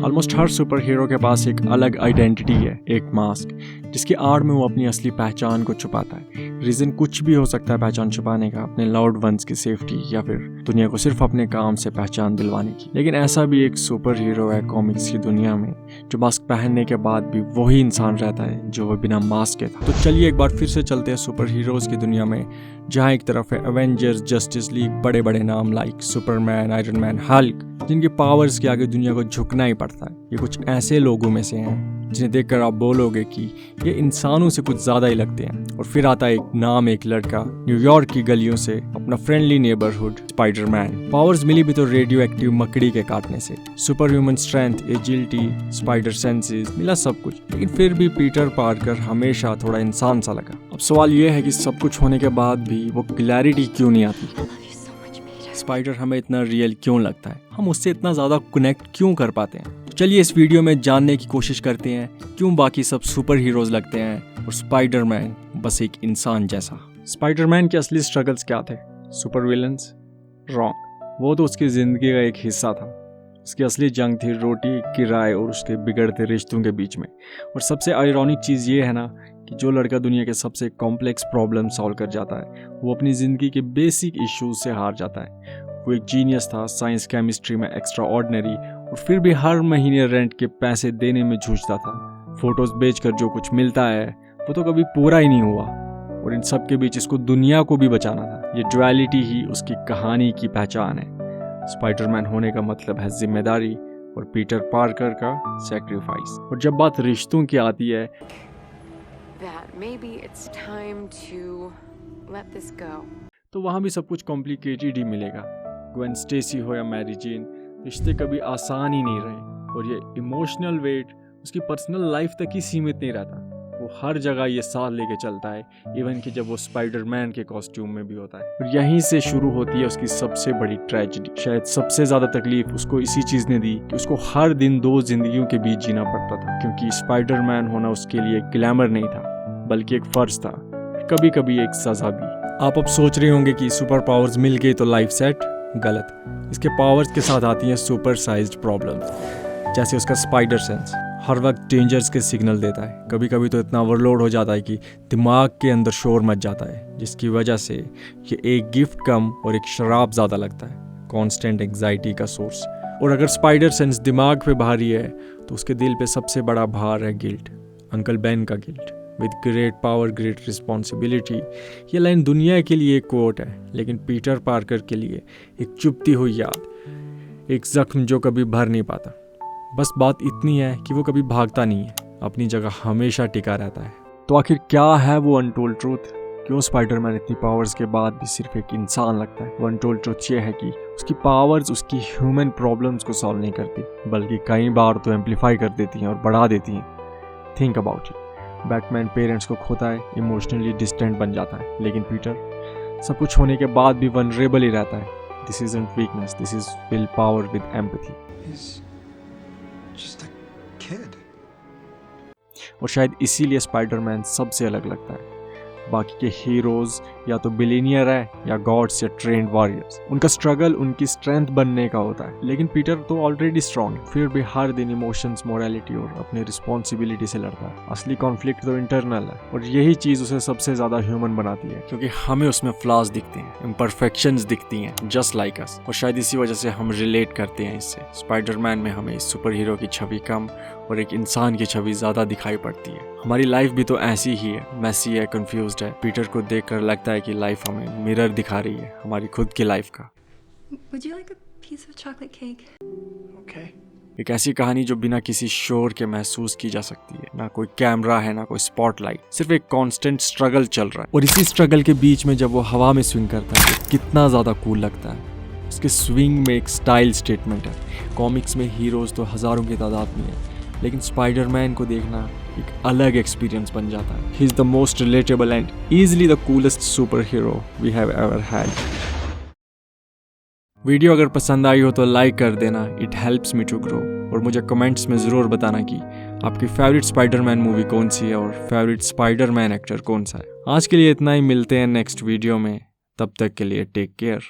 Almost हर super hero के पास एक अलग आइडेंटिटी है, एक मास्क, जिसकी आड़ में वो अपनी असली पहचान को छुपाता है। रीज़न कुछ भी हो सकता है पहचान छुपाने का, अपने लव्ड वंस की सेफ्टी या फिर दुनिया को सिर्फ अपने काम से पहचान दिलवाने की। लेकिन ऐसा भी एक सुपर हीरो है कॉमिक्स की दुनिया में जो मास्क पहनने के बाद भी वही इंसान रहता है जो वो बिना मास्क के था। तो चलिए एक बार फिर से चलते हैं सुपर हीरोज की दुनिया में, जहाँ एक तरफ है एवेंजर्स, जस्टिस लीग, बड़े बड़े नाम like Superman, iron man, Hulk, जिनके पावर्स के आगे दुनिया को झुकना ही पड़ता है। ये कुछ ऐसे लोगों में से हैं जिन्हें देखकर आप बोलोगे कि ये इंसानों से कुछ ज़्यादा ही लगते हैं। और फिर आता है एक नाम, एक लड़का, न्यूयॉर्क की गलियों से, अपना फ्रेंडली नेबरहुड, स्पाइडरमैन। पावर्स मिली भी तो रेडियो एक्टिव मकड़ी के काटने से। Super human strength, agility, spider senses, मिला सब कुछ, लेकिन फिर भी पीटर पार्कर हमेशा थोड़ा इंसान सा लगा। अब सवाल ये है कि सब कुछ होने के बाद भी वो क्लैरिटी क्यों नहीं आती? स्पाइडर हमें इतना रियल क्यों लगता है? हम उससे इतना ज़्यादा कनेक्ट क्यों कर पाते हैं? तो चलिए इस वीडियो में जानने की कोशिश करते हैं क्यों बाकी सब सुपर हीरोज लगते हैं और स्पाइडरमैन बस एक इंसान जैसा। स्पाइडरमैन के असली स्ट्रगल्स क्या थे? Super villains? रॉन्ग, वो तो उसकी ज़िंदगी का एक हिस्सा था। उसकी असली जंग थी रोटी, किराए और उसके बिगड़ते रिश्तों के बीच में। और सबसे आयरॉनिक चीज़ ये है ना कि जो लड़का दुनिया के सबसे कॉम्प्लेक्स प्रॉब्लम सॉल्व कर जाता है वो अपनी ज़िंदगी के बेसिक इश्यूज से हार जाता है। वो एक जीनियस था, साइंस केमिस्ट्री में एक्स्ट्रा ऑर्डिनरी, और फिर भी हर महीने रेंट के पैसे देने में जूझता था। फोटोज बेचकर जो कुछ मिलता है वो तो कभी पूरा ही नहीं हुआ, और इन सब के बीच इसको दुनिया को भी बचाना था। ये ड्युअलिटी ही उसकी कहानी की पहचान है। स्पाइडरमैन होने का मतलब है जिम्मेदारी और पीटर पार्कर का सैक्रिफाइस। और जब बात रिश्तों की आती है तो वहाँ भी सब कुछ कॉम्प्लिकेटेड ही मिलेगा। ग्वेन स्टेसी हो या मैरी जेन, रिश्ते कभी आसान ही नहीं रहे, और ये इमोशनल वेट उसकी पर्सनल लाइफ तक ही सीमित नहीं रहता। वो हर जगह ये साथ लेके चलता है, इवन कि जब वो स्पाइडरमैन के कॉस्ट्यूम में भी होता है। और यहीं से शुरू होती है उसकी सबसे बड़ी ट्रेजेडी। शायद सबसे ज़्यादा तकलीफ उसको इसी चीज़ ने दी कि उसको हर दिन दो जिंदगियों के बीच जीना पड़ता था, क्योंकि स्पाइडरमैन होना उसके लिए ग्लैमर नहीं था बल्कि एक फ़र्ज था, कभी कभी एक सज़ा भी। आप अब सोच रहे होंगे कि सुपर पावर्स मिल गई तो लाइफ सेट। गलत। इसके पावर्स के साथ आती हैं सुपर साइज्ड प्रॉब्लम्स, जैसे उसका स्पाइडर सेंस हर वक्त डेंजर्स के सिग्नल देता है। कभी कभी तो इतना ओवरलोड हो जाता है कि दिमाग के अंदर शोर मच जाता है, जिसकी वजह से ये एक गिफ्ट कम और एक शराब ज़्यादा लगता है, कॉन्स्टेंट एंग्जाइटी का सोर्स। और अगर स्पाइडर सेंस दिमाग पे भारी है तो उसके दिल पे सबसे बड़ा भार है गिल्ट, अंकल बेन का guilt. With great power great responsibility, ये लाइन दुनिया के लिए एक कोट है, लेकिन पीटर पार्कर के लिए एक चुभती हुई याद, एक जख्म जो कभी भर नहीं पाता। बस बात इतनी है कि वो कभी भागता नहीं है, अपनी जगह हमेशा टिका रहता है। तो आखिर क्या है वो अनटोल्ड ट्रूथ? क्यों स्पाइडरमैन इतनी पावर्स के बाद भी सिर्फ एक इंसान लगता है? वो अनटोल्ड ट्रूथ ये है कि उसकी पावर्स उसकी ह्यूमन प्रॉब्लम्स को सॉल्व नहीं करती, बल्कि कई बार तो एम्पलीफाई कर देती हैं और बढ़ा देती हैं। Think about it. Batman parents को खोता है, इमोशनली डिस्टेंट बन जाता है, लेकिन पीटर सब कुछ होने के बाद भी वनरेबल ही रहता है। This isn't weakness, this is will power with empathy. और शायद इसीलिए स्पाइडरमैन सबसे अलग लगता है। बाकी के हीरोज या तो बिलियनियर है या गॉड्स या ट्रेंड वॉरियर्स। उनका स्ट्रगल उनकी स्ट्रेंथ बनने का होता है, लेकिन पीटर तो ऑलरेडी स्ट्रॉन्ग है, फिर भी हर दिन इमोशंस, मोरालिटी और अपनी रिस्पॉन्सिबिलिटी से लड़ता है। असली कॉन्फ्लिक्ट तो इंटरनल है, और यही चीज़ उसे सबसे ज़्यादा ह्यूमन बनाती है, क्योंकि हमें उसमें फ्लॉज दिखते हैं, इम्परफेक्शंस दिखती हैं, जस्ट लाइक अस। और शायद इसी वजह से हम रिलेट करते हैं इससे। स्पाइडरमैन में हमें इस सुपर हीरो की छवि कम और एक इंसान की छवि ज़्यादा दिखाई पड़ती है। हमारी लाइफ भी तो ऐसी ही है, मैसी है, कंफ्यूज्ड है। पीटर को देखकर लगता है कि लाइफ हमें मिरर दिखा रही है, हमारी खुद की लाइफ का। Would you like a piece of chocolate cake? Okay. एक ऐसी कहानी जो बिना किसी शोर के महसूस की जा सकती है। ना कोई कैमरा है, ना कोई स्पॉटलाइट, सिर्फ एक कांस्टेंट स्ट्रगल चल रहा है। और इसी स्ट्रगल के बीच में जब वो हवा में स्विंग करता है तो कितना ज़्यादा कूल लगता है। उसके स्विंग में एक स्टाइल स्टेटमेंट है। कॉमिक्स में हीरोज तो हज़ारों की तादाद में है, लेकिन स्पाइडरमैन को देखना एक अलग एक्सपीरियंस बन जाता है। He is the most relatable and easily the coolest superhero we have ever had. Video अगर पसंद आई हो तो लाइक कर देना, it helps me to grow. और मुझे कमेंट्स में ज़रूर बताना कि आपकी फेवरेट स्पाइडरमैन मूवी कौन सी है और फेवरेट स्पाइडरमैन एक्टर कौन सा है। आज के लिए इतना ही, मिलते हैं नेक्स्ट वीडियो में, तब तक के लिए टेक केयर।